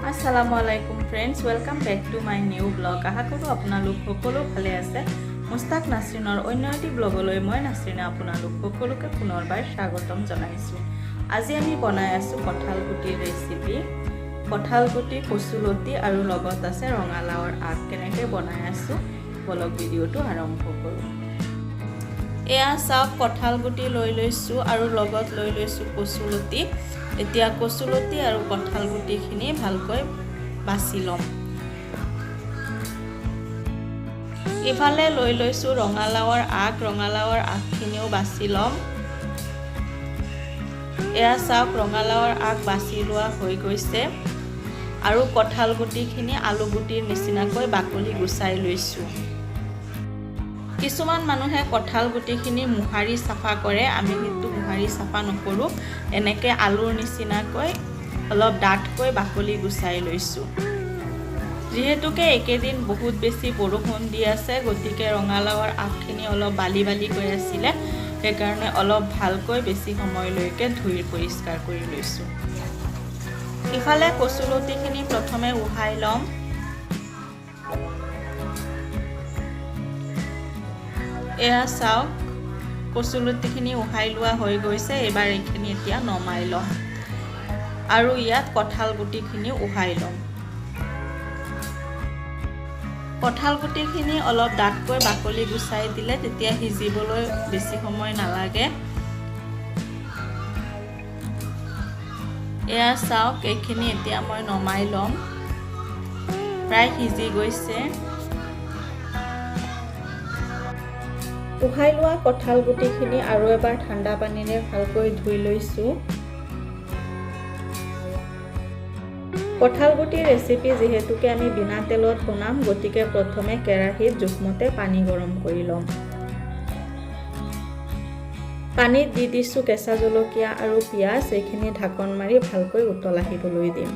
Assalamualaikum friends, welcome back to my new vlog. আশা কৰোঁ আপোনালোক সকলো ভালে আছে। মুস্তাক নাছৰিনৰ অন্য এটি ব্লগলৈ মই নাছৰিনে আপোনালোক সকলোকে পুনৰবাৰ স্বাগতম জনাইছোঁ। আজি আমি বনাই আছোঁ কঁঠালগুটিৰ ৰেচিপি। কঁঠালগুটি, কচুলতি আৰু লগত আছে ৰঙালাওৰ আগ। কেনেকৈ বনাই আছোঁ ব্লগ ভিডিঅ'টো আৰম্ভ কৰোঁ। এয়া চাওক, কঁঠালগুটি লৈ লৈছোঁ আৰু লগত লৈ লৈছোঁ কচুলতি। এতিয়া কচুলতি আৰু কঁঠালগুটিখিনি ভালকৈ বাছি ল'ম। ইফালে লৈ লৈছোঁ ৰঙালাওৰ আগ। ৰঙালাওৰ আগখিনিও বাছি ল'ম। এয়া চাওক, ৰঙালাওৰ আগ বাছি লোৱা হৈ গৈছে আৰু কঁঠালগুটিখিনি আলুগুটিৰ নিচিনাকৈ বাকলি গুচাই লৈছোঁ। কিছুমান মানুহে কঁঠালগুটিখিনি মোহাৰি চাফা কৰে, আমি কিন্তু মোহাৰি চাফা নকৰোঁ। এনেকৈ আলুৰ নিচিনাকৈ অলপ ডাঠকৈ বাকলি গুচাই লৈছোঁ। যিহেতুকে একেদিন বহুত বেছি বৰষুণ দি আছে, গতিকে ৰঙালাওৰ আগখিনি অলপ বালি বালি হৈ আছিলে, সেইকাৰণে অলপ ভালকৈ বেছি সময়লৈকে ধুই পৰিষ্কাৰ কৰি লৈছোঁ। ইফালে কচুলতিখিনি প্ৰথমে উহাই ল'ম। এয়া চাওক, কচুলতিখিনি উহাই লোৱা হৈ গৈছে। এইবাৰ এইখিনি এতিয়া নমাই ল'ম আৰু ইয়াত কঁঠালগুটিখিনি উহাই ল'ম। কঁঠালগুটিখিনি অলপ ডাঠকৈ বাকলি গুচাই দিলে তেতিয়া সিজিবলৈ বেছি সময় নালাগে। এয়া চাওক, এইখিনি এতিয়া মই নমাই ল'ম। প্ৰায় সিজি গৈছে। উহাই লোৱা কঁঠালগুটিখিনি আৰু এবাৰ ঠাণ্ডা পানীৰে ভালকৈ ধুই লৈছোঁ। কঁঠালগুটিৰ ৰেচিপি যিহেতুকে আমি বিনা তেলত বনাম, গতিকে প্ৰথমে কেৰাহীত জোখমতে পানী গৰম কৰি ল'ম। পানীত দি দিছোঁ কেঁচা জলকীয়া আৰু পিঁয়াজ। এইখিনি ঢাকন মাৰি ভালকৈ উতল আহিবলৈ দিম।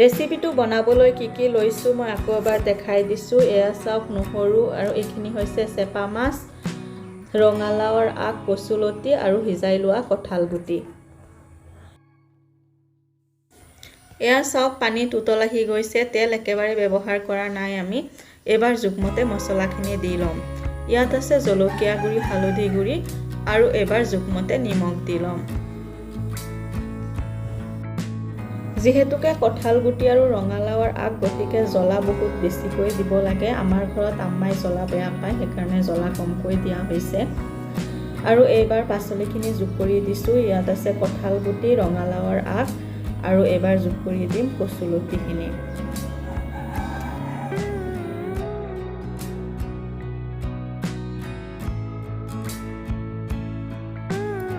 ৰেচিপিটো বনাবলৈ কি কি লৈছোঁ মই আকৌ এবাৰ দেখাই দিছোঁ। এয়া চাওক, নহৰু আৰু এইখিনি হৈছে চেপা মাছ, ৰঙালাওৰ আগ, কচুলতি আৰু সিজাই লোৱা কঁঠালগুটি। এয়া চাওক, পানীত উতল আহি গৈছে। তেল একেবাৰে ব্যৱহাৰ কৰা নাই আমি। এইবাৰ জোখমতে মছলাখিনি দি ল'ম। ইয়াত আছে জলকীয়া গুড়ি, হালধি গুড়ি আৰু এইবাৰ জোখমতে নিমখ দি ল'ম। যিহেতুকে কঁঠালগুটি আৰু ৰঙালাওৰ আগ, গতিকে জ্বলা বহুত বেছিকৈ দিব লাগে। আমাৰ ঘৰত আম্মাই জ্বলা বেয়া পায়, সেইকাৰণে জ্বলা কমকৈ দিয়া হৈছে। আৰু এইবাৰ পাচলিখিনি যোগ কৰি দিছোঁ। ইয়াত আছে কঁঠালগুটি, ৰঙালাওৰ আগ আৰু এইবাৰ যোগ কৰি দিম কচুলতিখিনি।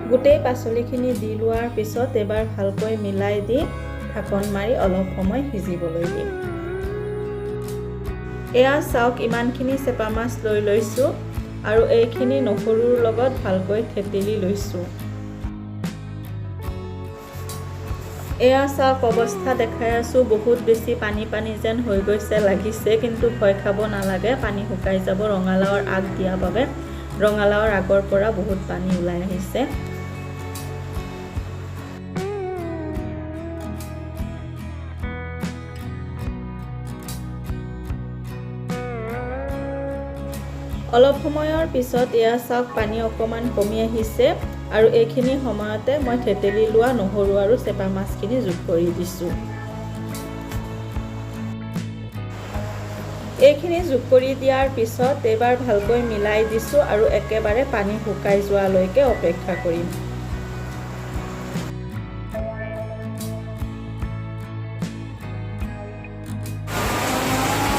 গোটেই পাচলিখিনি দি লোৱাৰ পিছত এইবাৰ ভালকৈ মিলাই দি ঢাকন মাৰি অলপ সময় সিজিবলৈ দিম। এয়া চাওক, ইমানখিনি চেপা মাছ লৈ লৈছোঁ আৰু এইখিনি নহৰুৰ লগত ভালকৈ থেতেলি লৈছোঁ। এয়া চাওক, অৱস্থা দেখাই আছোঁ। বহুত বেছি পানী পানী যেন হৈ গৈছে লাগিছে, কিন্তু ভয় খাব নালাগে, পানী শুকাই যাব। ৰঙালাওৰ আগ দিয়া বাবে ৰঙালাওৰ আগৰ পৰা বহুত পানী ওলাই আহিছে। অলপ সময়ৰ পিছত এয়া চাওক, পানী অকণমান কমি আহিছে আৰু এইখিনি সময়তে মই থেতেলি লোৱা নহৰু আৰু চেপা মাছখিনি যোগ কৰি দিছোঁ। এইখিনি যোগ কৰি দিয়াৰ পিছত এইবাৰ ভালকৈ মিলাই দিছোঁ আৰু একেবাৰে পানী শুকাই যোৱালৈকে অপেক্ষা কৰিম।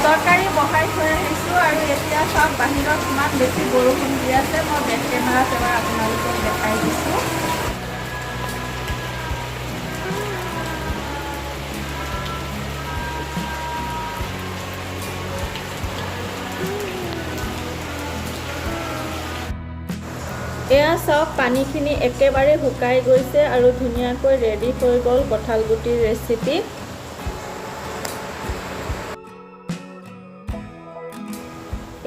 তৰকাৰী বহাই থৈ আহিছোঁ আৰু এতিয়া চাওক, বাহিৰত ইমান বেছি বৰষুণ দি আছে। মই বেক কেমেৰাত এবাৰ আপোনালোকক দেখাই দিছোঁ। এয়া চাওক, পানীখিনি একেবাৰে শুকাই গৈছে আৰু ধুনীয়াকৈ ৰেডি হৈ গ'ল কঁঠালগুটিৰ ৰেচিপি।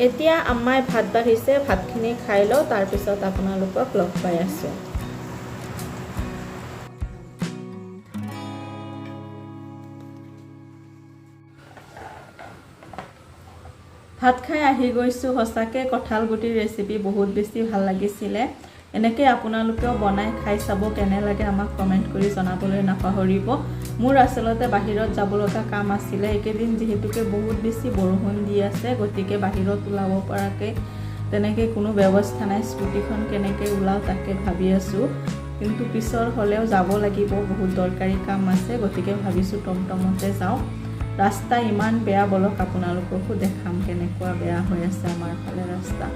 এতিয়া আম্মাই ভাত বাঢ়িছে, ভাতখিনি খাই লওঁ, তাৰপিছত আপোনালোকক লগ পাই আছোঁ। ভাত খাই আহি গৈছোঁ সঁচাকৈ কঁঠালগুটিৰ ৰেচিপি বহুত বেছি ভাল লাগিছিলে এনেকৈ আপোনালোকেও বনাই খাই চাব কেনে লাগে আমাক কমেণ্ট কৰি জনাবলৈ নাপাহৰিব মোৰ আচলতে বাহিৰত যাব লগা কাম আছিলে একেদিন যেহেতুকে বহুত বেছি বৰষুণ দি আছে গতিকে বাহিৰত ওলাব পৰাকৈ তেনেকৈ কোনো ব্যৱস্থা নাই স্কুটিখন কেনেকৈ ওলাও তাকে ভাবি আছোঁ কিন্তু পিছৰ হ'লেও যাব লাগিব বহুত দৰকাৰী কাম আছে গতিকে ভাবিছোঁ টমটমতে যাওঁ ৰাস্তা ইমান বেয়া বলক আপোনালোককো দেখাম কেনেকুৱা বেয়া হৈ আছে আমাৰ ফালে ৰাস্তা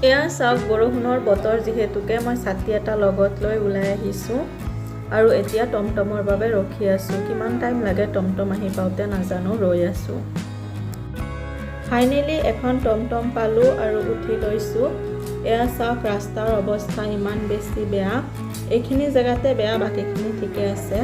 এয়া চাওক বৰষুণৰ বতৰ যিহেতুকে মই ছাতি এটা লগত লৈ ওলাই আহিছোঁ আৰু এতিয়া টমটমৰ বাবে ৰখি আছোঁ কিমান টাইম লাগে টমটম আহি পাওঁতে নাজানো ৰৈ আছোঁ ফাইনেলি এখন টমটম পালোঁ আৰু উঠি লৈছোঁ এয়া চাওক ৰাস্তাৰ অৱস্থা ইমান বেছি বেয়া এইখিনি জেগাতে বেয়া বাকীখিনি ঠিকে আছে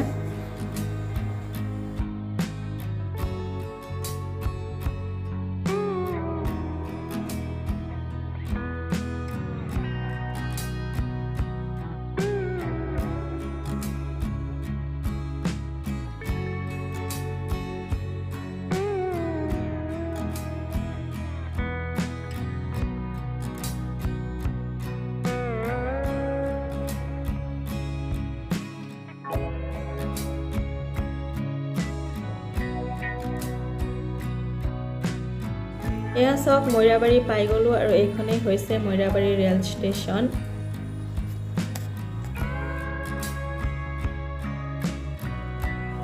এয়া চাওক মৈৰাবাৰী পাই গ'লোঁ আৰু এইখনেই হৈছে মৈৰাবাৰী ৰেল ষ্টেচন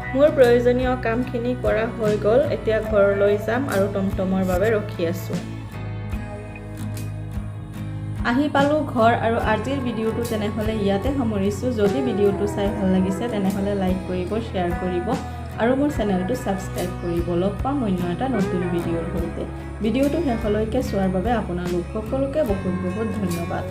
মোৰ প্ৰয়োজনীয় কামখিনি কৰা হৈ গ'ল এতিয়া ঘৰলৈ যাম আৰু টমটমৰ বাবে ৰখি আছোঁ আহি পালোঁ ঘৰ আৰু আজিৰ ভিডিঅ'টো তেনেহ'লে ইয়াতে সামৰিছোঁ যদি ভিডিঅ'টো চাই ভাল লাগিছে তেনেহ'লে লাইক কৰিব শ্বেয়াৰ কৰিব আৰু মোৰ চেনেলটো সাবস্ক্ৰাইব কৰিব লগ পাম অন্য এটা নতুন ভিডিঅ'ৰ সৈতে ভিডিঅ'টো শেষলৈকে চোৱাৰ বাবে আপোনালোক সকলোকে বহুত বহুত ধন্যবাদ